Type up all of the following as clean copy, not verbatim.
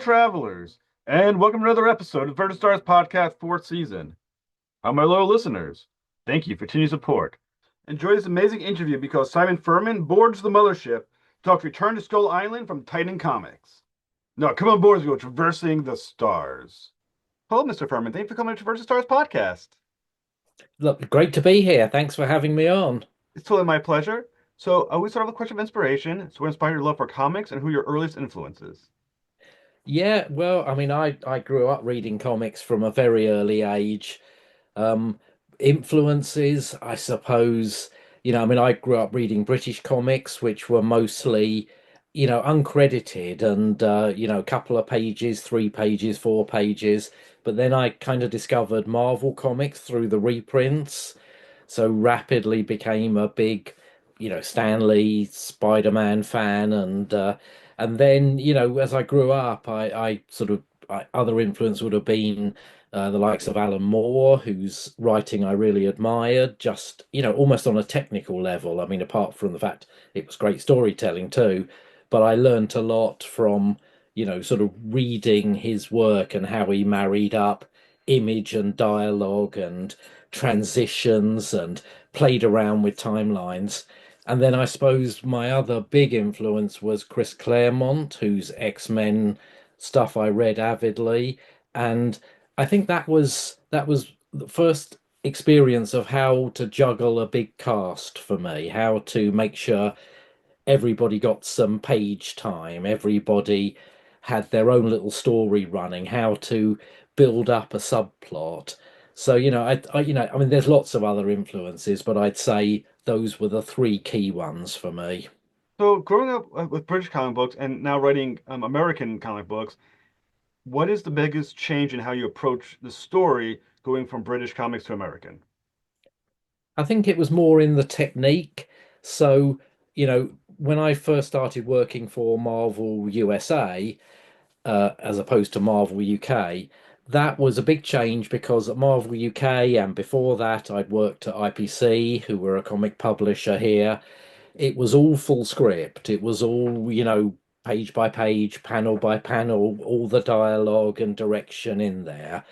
travelers, and welcome to another episode of Vertical Stars Podcast 4th season. How my loyal listeners, thank you for continued support. Enjoy this amazing interview because Simon Furman boards the mothership to talk Return to Skull Island from Titan Comics. Now, come on board as we go traversing the stars. Hello, Mr. Furman. Thank you for coming to Vertical Stars Podcast. Look, great to be here. Thanks for having me on. It's totally my pleasure. So, we start with a question of inspiration. So, what inspired your love for comics and who your earliest influences? Yeah, well, I grew up reading comics from a very early age. Um, Influences, I suppose, I grew up reading British comics, which were mostly, uncredited and, a couple of pages, 3 pages, 4 pages. But then I kind of discovered Marvel comics through the reprints. So rapidly became a big, Stan Lee, Spider-Man fan, and then, as I grew up, other influence would have been the likes of Alan Moore, whose writing I really admired, just, almost on a technical level. I mean, apart from the fact it was great storytelling too, but I learnt a lot from, sort of reading his work and how he married up image and dialogue and transitions and played around with timelines. And then I suppose my other big influence was Chris Claremont, whose X-Men stuff I read avidly. And I think that was the first experience of how to juggle a big cast for me, how to make sure everybody got some page time, everybody had their own little story running, how to build up a subplot. So, there's lots of other influences, but I'd say those were the three key ones for me. So, growing up with British comic books and now writing American comic books, what is the biggest change in how you approach the story going from British comics to American? I think it was more in the technique. So, when I first started working for Marvel USA, as opposed to Marvel UK, that was a big change because at Marvel UK and before that, I'd worked at IPC, who were a comic publisher here. It was all full script. It was all, page by page, panel by panel, all the dialogue and direction in there.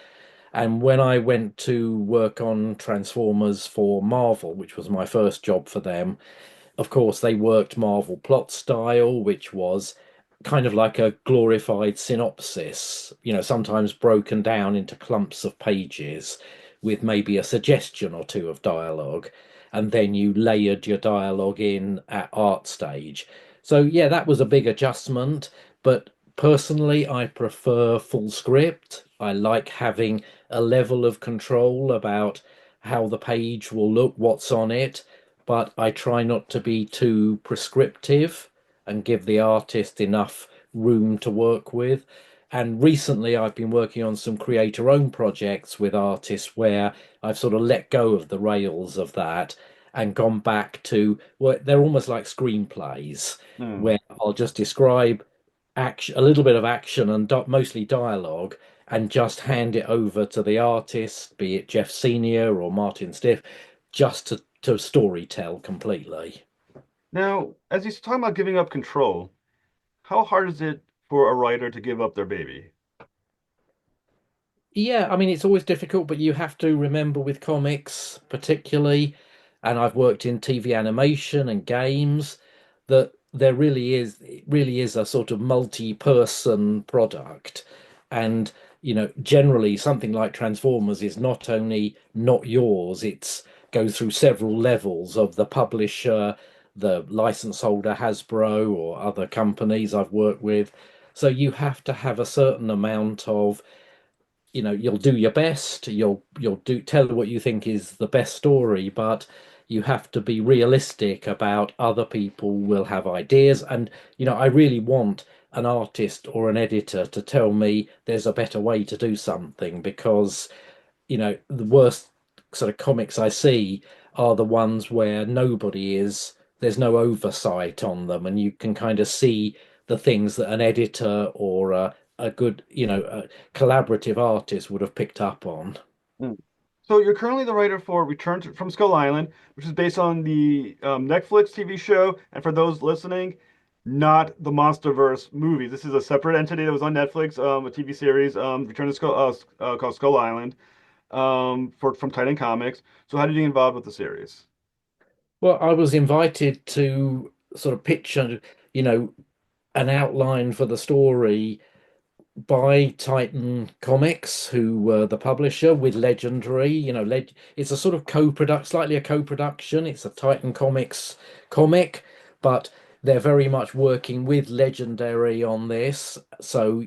And when I went to work on Transformers for Marvel, which was my first job for them, of course, they worked Marvel plot style, which was kind of like a glorified synopsis, sometimes broken down into clumps of pages with maybe a suggestion or two of dialogue. And then you layered your dialogue in at art stage. So, yeah, that was a big adjustment. But personally, I prefer full script. I like having a level of control about how the page will look, what's on it, but I try not to be too prescriptive and give the artist enough room to work with. And recently, I've been working on some creator owned projects with artists where I've sort of let go of the rails of that and gone back to, well, they're almost like screenplays Hmm. where I'll just describe action, a little bit of action and mostly dialogue, and just hand it over to the artist, be it Jeff Senior or Martin Stiff, just to story tell completely. Now, as he's talking about giving up control, how hard is it for a writer to give up their baby? Yeah, I mean, it's always difficult, but you have to remember with comics, particularly, and I've worked in TV animation and games, that it really is a sort of multi-person product. And, generally something like Transformers is not only not yours, it's goes through several levels of the publisher, the license holder, Hasbro, or other companies I've worked with. So you have to have a certain amount of, you'll do your best, you'll do tell what you think is the best story, but you have to be realistic about other people will have ideas. And I really want an artist or an editor to tell me there's a better way to do something, because the worst sort of comics I see are the ones where there's no oversight on them, and you can kind of see the things that an editor or a good, a collaborative artist would have picked up on. Hmm. So, you're currently the writer for from Skull Island, which is based on the Netflix TV show. And for those listening, not the Monsterverse movie. This is a separate entity that was on Netflix, a TV series, Return to Skull, called Skull Island, for from Titan Comics. So how did you get involved with the series? Well, I was invited to sort of pitch, you know, an outline for the story by Titan Comics, who were the publisher with Legendary. It's a sort of co-product, slightly a co-production. It's a Titan Comics comic, but they're very much working with Legendary on this. So,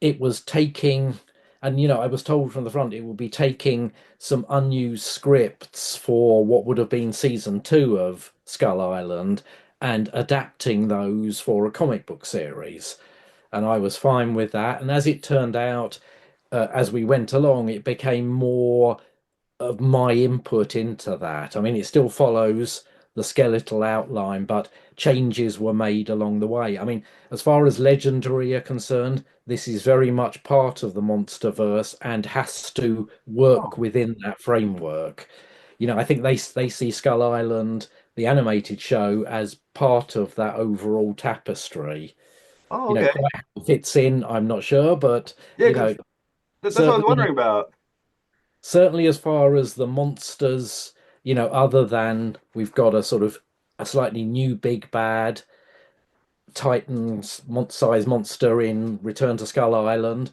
it was taking, and I was told from the front it will be taking some unused scripts for what would have been season two of Skull Island and adapting those for a comic book series, and I was fine with that. And as it turned out, as we went along, it became more of my input into that. I mean, it still follows the skeletal outline, but changes were made along the way. I mean, as far as Legendary are concerned, this is very much part of the Monsterverse and has to work Oh, within that framework. I think they see Skull Island, the animated show, as part of that overall tapestry. oh, okay. Quite how it fits in, I'm not sure, but Yeah, you 'cause know, that's what I was certainly, wondering about. certainly as far as the monsters, other than we've got a sort of a slightly new big bad Titans size monster in Return to Skull Island,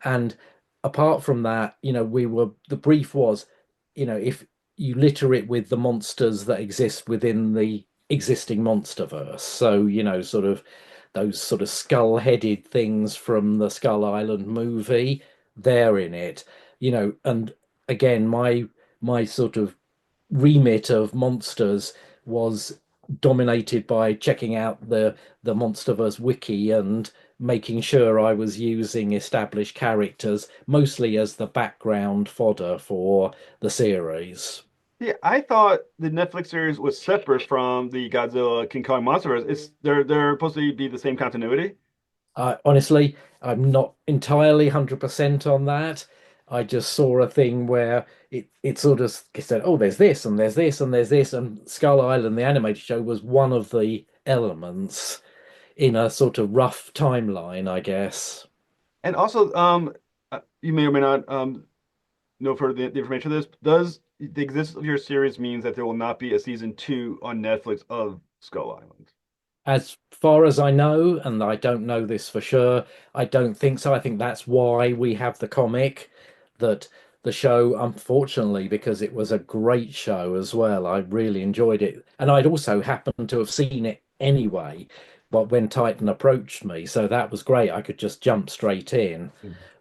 and apart from that, the brief was, if you litter it with the monsters that exist within the existing Monsterverse. So, sort of those sort of skull-headed things from the Skull Island movie, they're in it. And again, my sort of remit of monsters was dominated by checking out the Monsterverse wiki and making sure I was using established characters mostly as the background fodder for the series. Yeah, I thought the Netflix series was separate from the Godzilla King Kong Monsterverse. They're supposed to be the same continuity. Honestly, I'm not entirely 100% on that. I just saw a thing where it sort of said, oh, there's this and there's this and there's this, and Skull Island, the animated show, was one of the elements in a sort of rough timeline, I guess. And also, you may or may not know for the information of this. Does the existence of your series means that there will not be a season two on Netflix of Skull Island? As far as I know, and I don't know this for sure, I don't think so. I think that's why we have the comic, that the show, unfortunately, because it was a great show as well. I really enjoyed it. And I'd also happened to have seen it anyway, but when Titan approached me, so that was great. I could just jump straight in.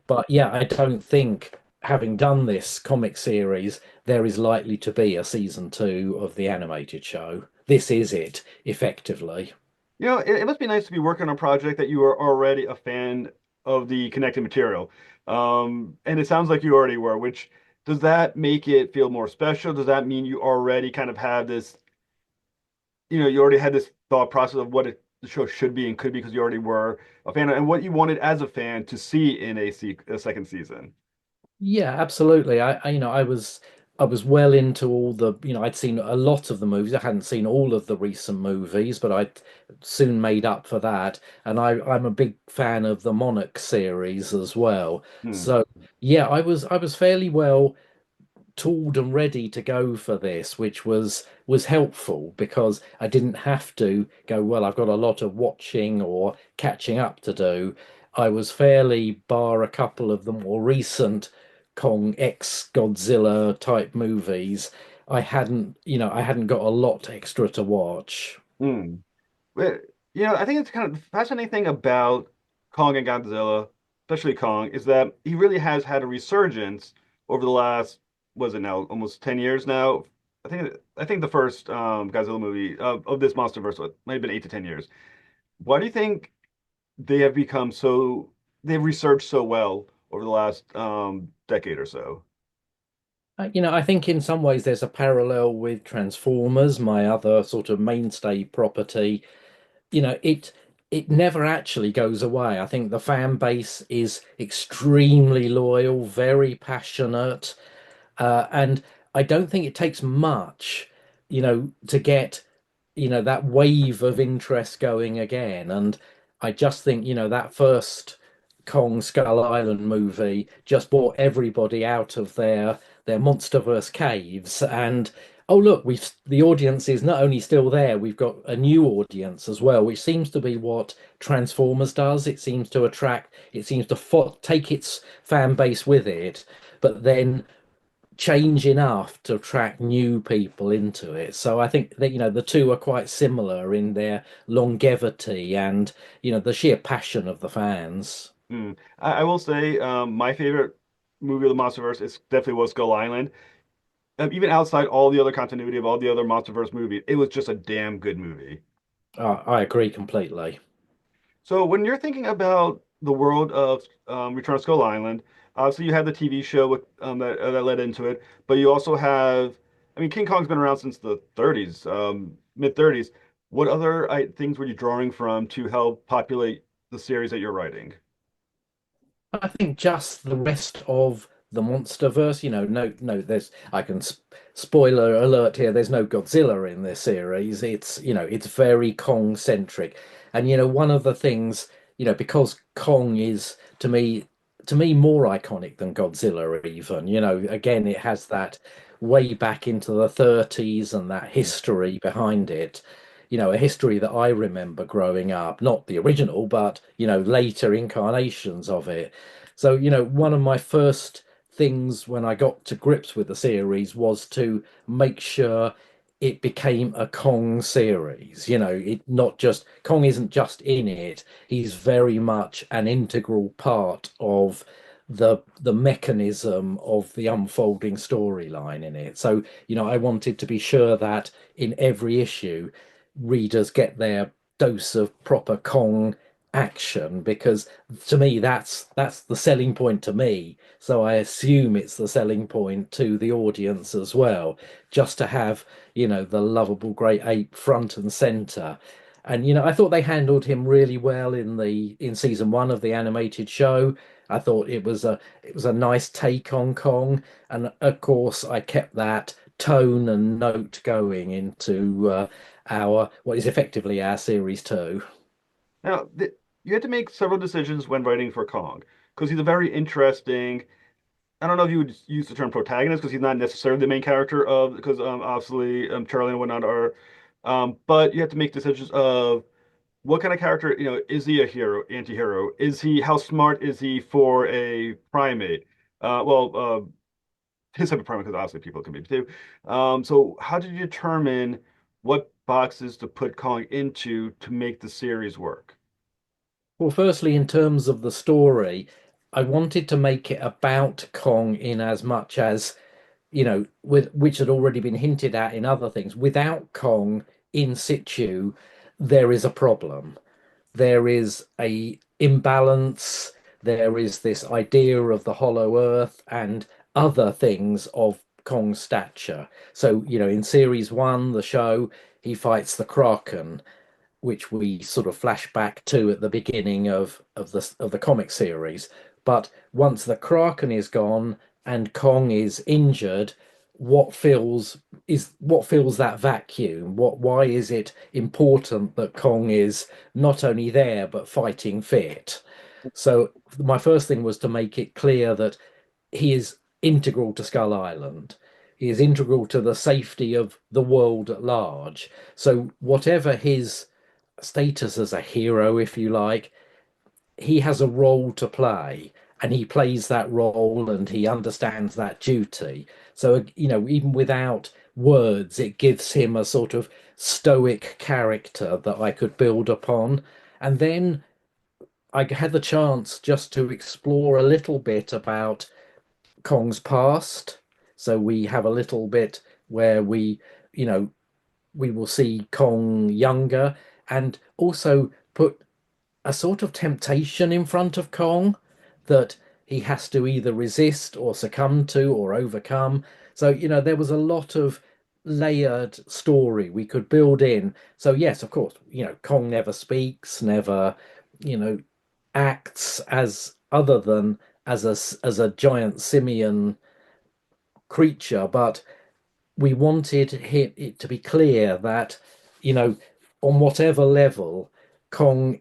But yeah, I don't think, having done this comic series, there is likely to be a season two of the animated show. This is it, effectively. It must be nice to be working on a project that you are already a fan of the connected material. And it sounds like you already were, which does that make it feel more special? Does that mean you already kind of have this, you already had this thought process of what the show should be and could be because you already were a fan and what you wanted as a fan to see in a second season? Yeah, absolutely. I was well into all the, I'd seen a lot of the movies. I hadn't seen all of the recent movies, but I'd soon made up for that. And I'm a big fan of the Monarch series as well. Hmm. So yeah, I was fairly well tooled and ready to go for this, which was helpful because I didn't have to go, well, I've got a lot of watching or catching up to do. I was fairly, bar a couple of the more recent Kong ex Godzilla type movies, I hadn't got a lot extra to watch. Hmm. But, I think it's kind of fascinating thing about Kong and Godzilla, especially Kong, is that he really has had a resurgence over the last, was it now, almost 10 years now? I think the first Godzilla movie of this MonsterVerse might have been 8 to 10 years. Why do you think they have become so, they've resurged so well over the last decade or so? I think in some ways there's a parallel with Transformers, my other sort of mainstay property. It never actually goes away. I think the fan base is extremely loyal, very passionate, and I don't think it takes much, to get, that wave of interest going again. And I just think, that first Kong Skull Island movie just brought everybody out of their Monsterverse caves. And oh look, we've the audience is not only still there, we've got a new audience as well, which seems to be what Transformers does. It seems to attract, it seems to take its fan base with it, but then change enough to attract new people into it. So I think that the two are quite similar in their longevity and the sheer passion of the fans. I will say my favorite movie of the MonsterVerse is definitely was Skull Island. Even outside all the other continuity of all the other MonsterVerse movies, it was just a damn good movie. I agree completely. So when you're thinking about the world of Return of Skull Island, obviously you have the TV show that led into it, but you also have, I mean, King Kong's been around since the 30s, mid 30s. What other things were you drawing from to help populate the series that you're writing? I think just the rest of the Monsterverse, no, there's I can spoiler alert here. There's no Godzilla in this series. It's very Kong centric, and one of the things, because Kong is to me more iconic than Godzilla even. Again, it has that way back into the 30s and that history behind it. A history that I remember growing up, not the original, but later incarnations of it. So, one of my first things when I got to grips with the series was to make sure it became a Kong series. It not just Kong isn't just in it, he's very much an integral part of the mechanism of the unfolding storyline in it. So, I wanted to be sure that in every issue, readers get their dose of proper Kong action, because to me that's the selling point to me, so I assume it's the selling point to the audience as well, just to have the lovable great ape front and center. And I thought they handled him really well in season one of the animated show. I thought it was a nice take on Kong, and of course I kept that tone and note going into our what is effectively our series two. Now, you had to make several decisions when writing for Kong because he's a very interesting. I don't know if you would use the term protagonist because he's not necessarily the main character of because obviously Charlie and whatnot are, but you have to make decisions of what kind of character, is he a hero, anti-hero? Is he, how smart is he for a primate? His type of primate, because obviously people can be too. So how did you determine what boxes to put Kong into to make the series work? Well, firstly, in terms of the story, I wanted to make it about Kong in as much as, with which had already been hinted at in other things. Without Kong in situ, there is a problem. There is a imbalance. There is this idea of the hollow earth and other things of Kong's stature. So, in series one, the show, he fights the Kraken, which we sort of flash back to at the beginning of the comic series. But once the Kraken is gone and Kong is injured, what fills that vacuum? Why is it important that Kong is not only there but fighting fit? So my first thing was to make it clear that he is integral to Skull Island. He is integral to the safety of the world at large. So whatever his status as a hero, if you like, he has a role to play, and he plays that role and he understands that duty. So, even without words, it gives him a sort of stoic character that I could build upon. And then I had the chance just to explore a little bit about Kong's past. So we have a little bit where you know, we will see Kong younger, and also put a sort of temptation in front of Kong that he has to either resist or succumb to or overcome. So, there was a lot of layered story we could build in. So, yes, of course, Kong never speaks, never, you know, acts as other than as a giant simian creature, but we wanted it to be clear that you know, on whatever level, Kong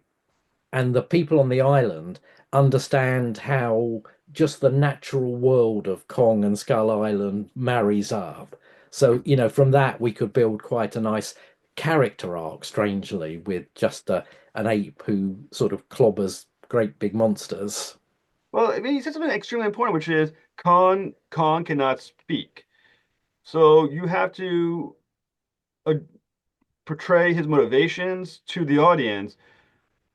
and the people on the island understand how just the natural world of Kong and Skull Island marries up. So, from that we could build quite a nice character arc, strangely, with just an ape who sort of clobbers great big monsters. Well, I mean, he said something extremely important, which is Kong cannot speak. So you have to uh, portray his motivations to the audience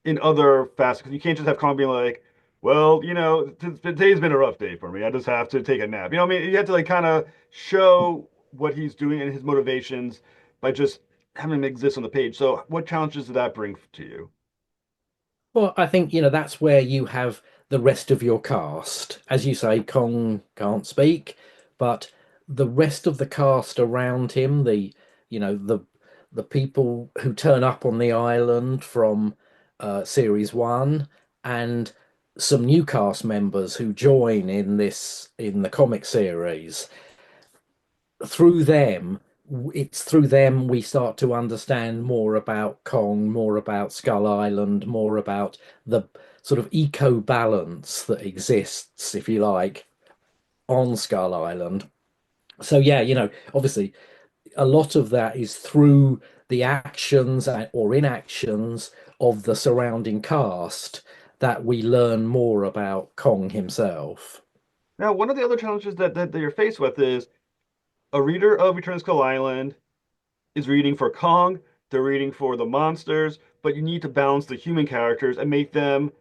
in other facets. You can't just have Kong being like, well, today's been a rough day for me. I just have to take a nap. I mean? You have to like kind of show what he's doing and his motivations by just having him exist on the page. So what challenges did that bring to you? Well, I think, that's where you have the rest of your cast. As you say, Kong can't speak, but the rest of the cast around him, you know, the people who turn up on the island from series one, and some new cast members who join in the comic series, through them, it's through them we start to understand more about Kong, more about Skull Island, more about the sort of eco balance that exists, if you like, on Skull Island. So yeah, obviously a lot of that is through the actions or inactions of the surrounding cast that we learn more about Kong himself. Now, one of the other challenges that you're faced with is a reader of Return to Skull Island is reading for Kong, they're reading for the monsters, but you need to balance the human characters and make them,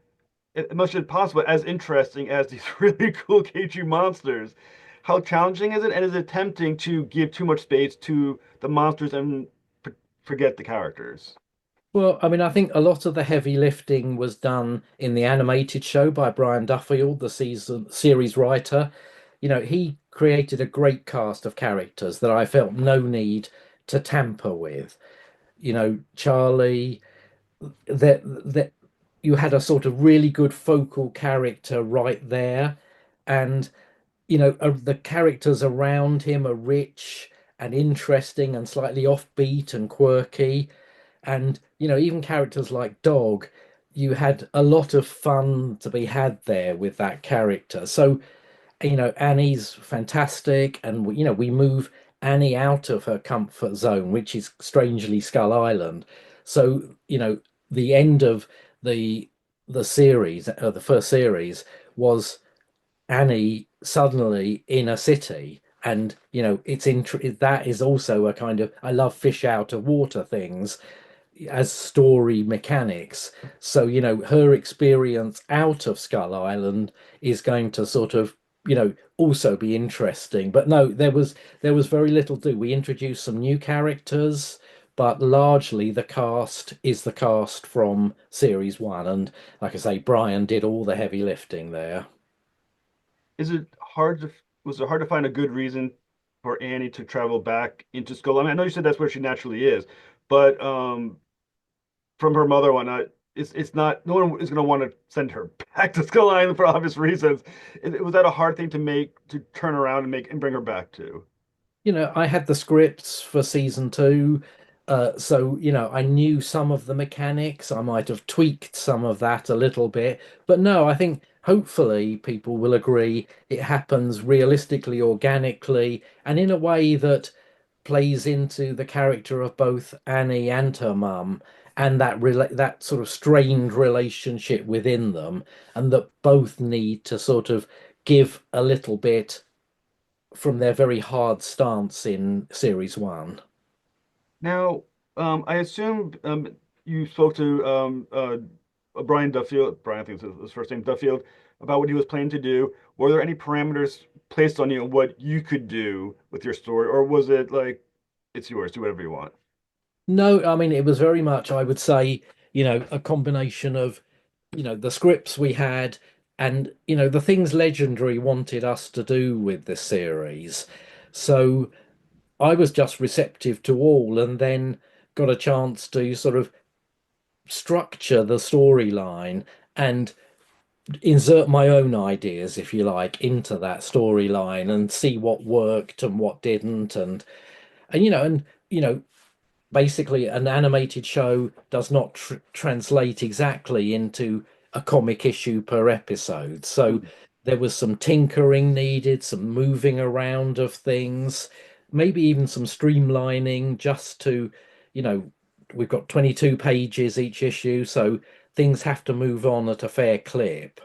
as much as possible, as interesting as these really cool cagey monsters. How challenging is it? And is it tempting to give too much space to the monsters and forget the characters? Well, I mean, I think a lot of the heavy lifting was done in the animated show by Brian Duffield, the series writer. He created a great cast of characters that I felt no need to tamper with. Charlie, that you had a sort of really good focal character right there, and the characters around him are rich and interesting and slightly offbeat and quirky, and even characters like Dog, you had a lot of fun to be had there with that character. So Annie's fantastic, and we move Annie out of her comfort zone, which is strangely Skull Island. So the end of the the series, the first series, was Annie suddenly in a city. And that is also a kind of, I love fish out of water things as story mechanics. So, her experience out of Skull Island is going to sort of, also be interesting. But no, there was very little do. We introduced some new characters, but largely the cast is the cast from series one. And like I say, Brian did all the heavy lifting there. Is it hard to Was it hard to find a good reason for Annie to travel back into Skull? I mean, I know you said that's where she naturally is, but from her mother and whatnot, it's not. No one is going to want to send her back to Skull Island for obvious reasons. Was that a hard thing to make to turn around and make and bring her back to? I had the scripts for season two, so I knew some of the mechanics. I might have tweaked some of that a little bit, but no, I think hopefully people will agree it happens realistically, organically, and in a way that plays into the character of both Annie and her mum, and that sort of strained relationship within them, and that both need to sort of give a little bit from their very hard stance in series one. Now, I assume you spoke to Brian Duffield. Brian, I think is his first name, Duffield, about what he was planning to do. Were there any parameters placed on you on what you could do with your story, or was it like it's yours, do whatever you want? No, I mean, it was very much, I would say, a combination of, the scripts we had and, the things Legendary wanted us to do with this series. So I was just receptive to all, and then got a chance to sort of structure the storyline and insert my own ideas, if you like, into that storyline and see what worked and what didn't, and you know, basically an animated show does not translate exactly into a comic issue per episode. So Hmm. there was some tinkering needed, some moving around of things, maybe even some streamlining just to, you know, we've got 22 pages each issue, so things have to move on at a fair clip.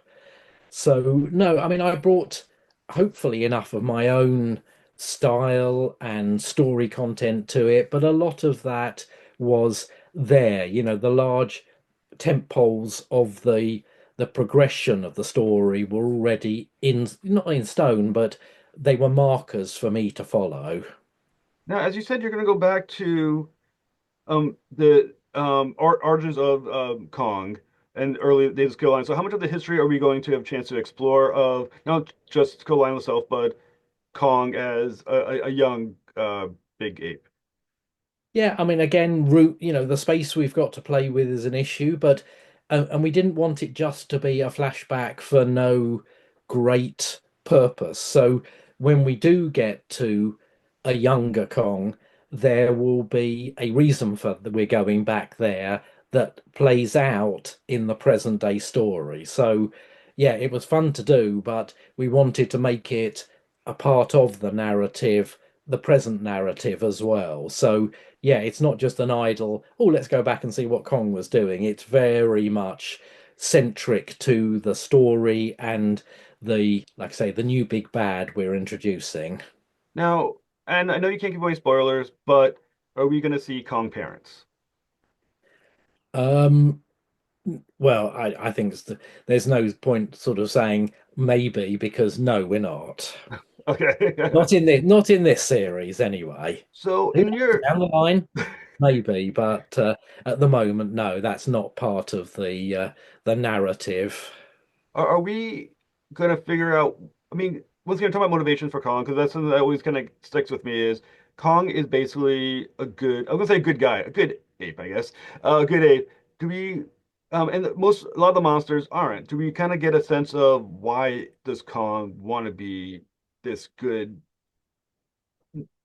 So, no, I mean, I brought hopefully enough of my own style and story content to it, but a lot of that was there, the large tent poles of the progression of the story were already in, not in stone, but they were markers for me to follow. Now, as you said, you're going to go back to the origins of Kong and early days of Skull Island. So, how much of the history are we going to have a chance to explore of not just Skull Island itself, but Kong as a young big ape? Yeah, I mean, again, root, the space we've got to play with is an issue, but and we didn't want it just to be a flashback for no great purpose. So when we do get to a younger Kong, there will be a reason for that we're going back there that plays out in the present day story. So yeah, it was fun to do, but we wanted to make it a part of the narrative, the present narrative as well. So yeah, it's not just an idle, oh, let's go back and see what Kong was doing. It's very much centric to the story and like I say, the new big bad we're introducing. Now, and I know you can't give away spoilers, but are we going to see Kong parents? Um, well, I think there's no point sort of saying maybe because no, we're not. Okay. Not in this series anyway. So, Who in knows, your down the line, maybe, but at the moment, no, that's not part of the narrative. are we going to figure out? I mean, once again, talk about motivations for Kong because that's something that always kind of sticks with me. Is Kong is basically a good, I'm gonna say a good guy, a good ape, I guess, a good ape. Do we? A lot of the monsters aren't. Do we kind of get a sense of why does Kong want to be this good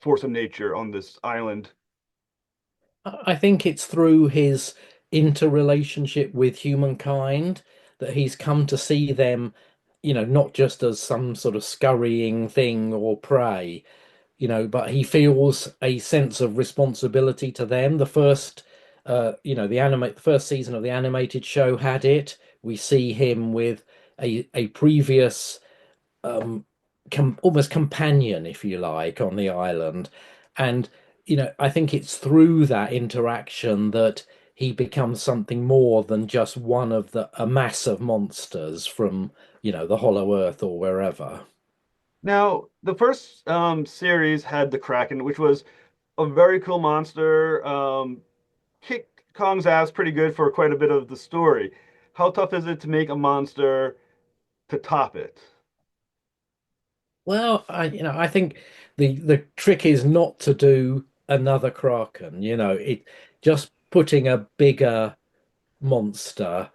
force of nature on this island? I think it's through his interrelationship with humankind that he's come to see them, not just as some sort of scurrying thing or prey, but he feels a sense of responsibility to them. The first season of the animated show had it. We see him with a previous almost companion, if you like, on the island. And, I think it's through that interaction that he becomes something more than just one of a mass of monsters from, the Hollow Earth or wherever. Now, the first series had the Kraken, which was a very cool monster. Kicked Kong's ass pretty good for quite a bit of the story. How tough is it to make a monster to top it? Well, I think the trick is not to do another Kraken. It just putting a bigger monster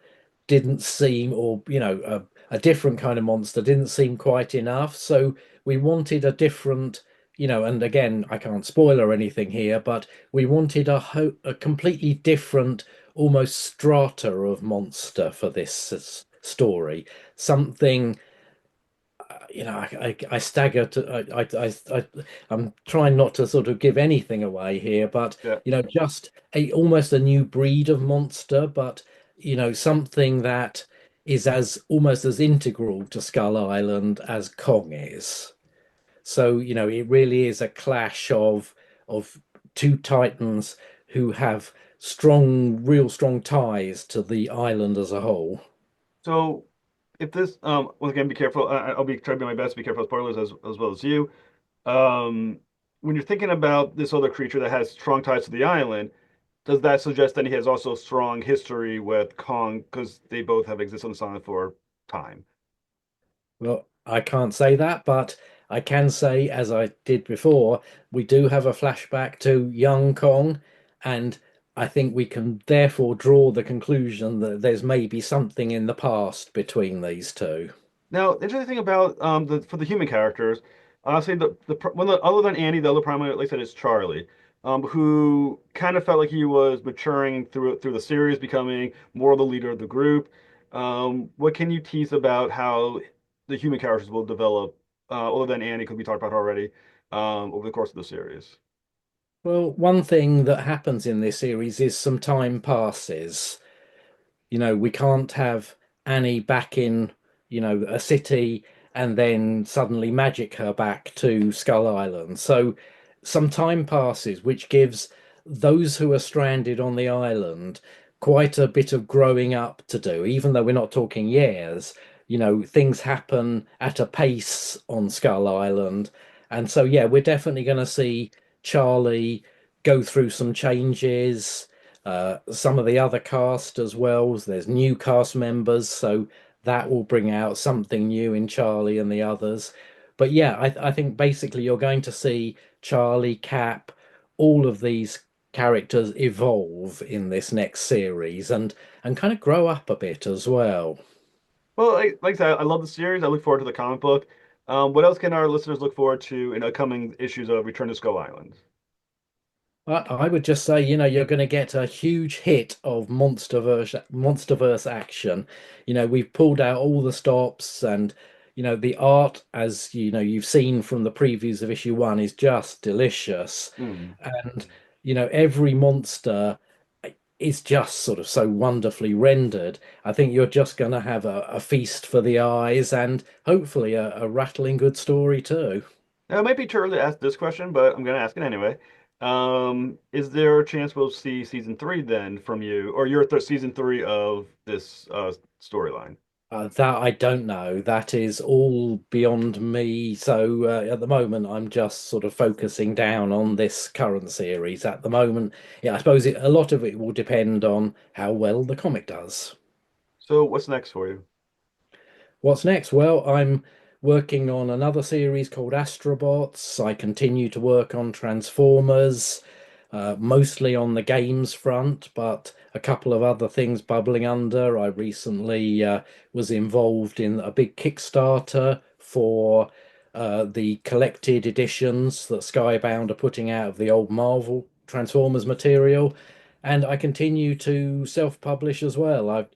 didn't seem, or a different kind of monster didn't seem quite enough. So we wanted a different, and again, I can't spoil or anything here, but we wanted a completely different, almost strata of monster for this story. Something, I stagger to, I'm trying not to sort of give anything away here, but Yeah. just almost a new breed of monster, but something that is as almost as integral to Skull Island as Kong is. So, it really is a clash of two titans who have real strong ties to the island as a whole. So if this once again, be careful. I'll be trying to be my best to be careful of spoilers as well as you. Um, when you're thinking about this other creature that has strong ties to the island, does that suggest that he has also strong history with Kong because they both have existed on this island for time? Well, I can't say that, but I can say, as I did before, we do have a flashback to young Kong, and I think we can therefore draw the conclusion that there's maybe something in the past between these two. Now, the interesting thing about the for the human characters, honestly, one of other than Andy, the other primary, like I said, is Charlie. who kind of felt like he was maturing through the series, becoming more of the leader of the group. What can you tease about how the human characters will develop, other than Annie, because we talked about her already, over the course of the series? Well, one thing that happens in this series is some time passes. We can't have Annie back in, a city and then suddenly magic her back to Skull Island. So some time passes, which gives those who are stranded on the island quite a bit of growing up to do, even though we're not talking years. Things happen at a pace on Skull Island. And so, yeah, we're definitely going to see Charlie go through some changes, some of the other cast as well. There's new cast members, so that will bring out something new in Charlie and the others. But yeah, I think basically you're going to see Charlie, Cap, all of these characters evolve in this next series and kind of grow up a bit as well. Well, like I said, I love the series. I look forward to the comic book. What else can our listeners look forward to in upcoming issues of Return to Skull Island? I would just say, you're going to get a huge hit of Monsterverse action. We've pulled out all the stops, and the art, as you've seen from the previews of issue one, is just delicious. Hmm. And every monster is just sort of so wonderfully rendered. I think you're just going to have a feast for the eyes, and hopefully a rattling good story too. Now, it might be too early to ask this question, but I'm going to ask it anyway. Is there a chance we'll see season three then from you, or your th season three of this storyline? That I don't know. That is all beyond me. So at the moment, I'm just sort of focusing down on this current series. At the moment, yeah, I suppose a lot of it will depend on how well the comic does. So, what's next for you? What's next? Well, I'm working on another series called Astrobots. I continue to work on Transformers, mostly on the games front, but a couple of other things bubbling under. I recently was involved in a big Kickstarter for the collected editions that Skybound are putting out of the old Marvel Transformers material. And I continue to self-publish as well.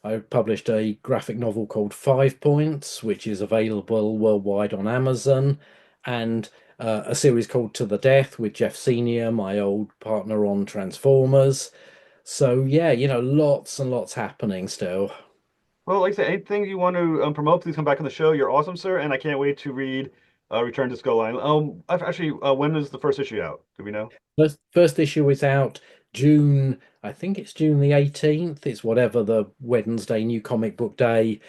I published a graphic novel called 5 Points, which is available worldwide on Amazon, and a series called To the Death with Jeff Senior, my old partner on Transformers. So yeah, lots and lots happening still. Well, like I said, anything you want to promote, please come back on the show. You're awesome, sir, and I can't wait to read Return to Skull Island. Actually, when is the first issue out? Do we know? First issue is out June, I think it's June the 18th. It's whatever the Wednesday New Comic Book Day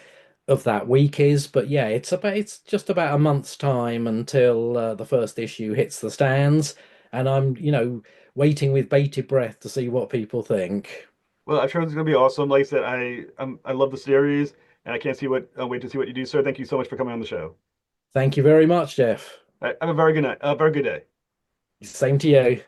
of that week is. But yeah, it's just about a month's time until the first issue hits the stands, and I'm waiting with bated breath to see what people think. Well, I'm sure it's going to be awesome. Like I said, I love the series, and I can't see what wait to see what you do, sir. Thank you so much for coming on the show. Thank you very much, Jeff. Have a very good night. Very good day. Same to you.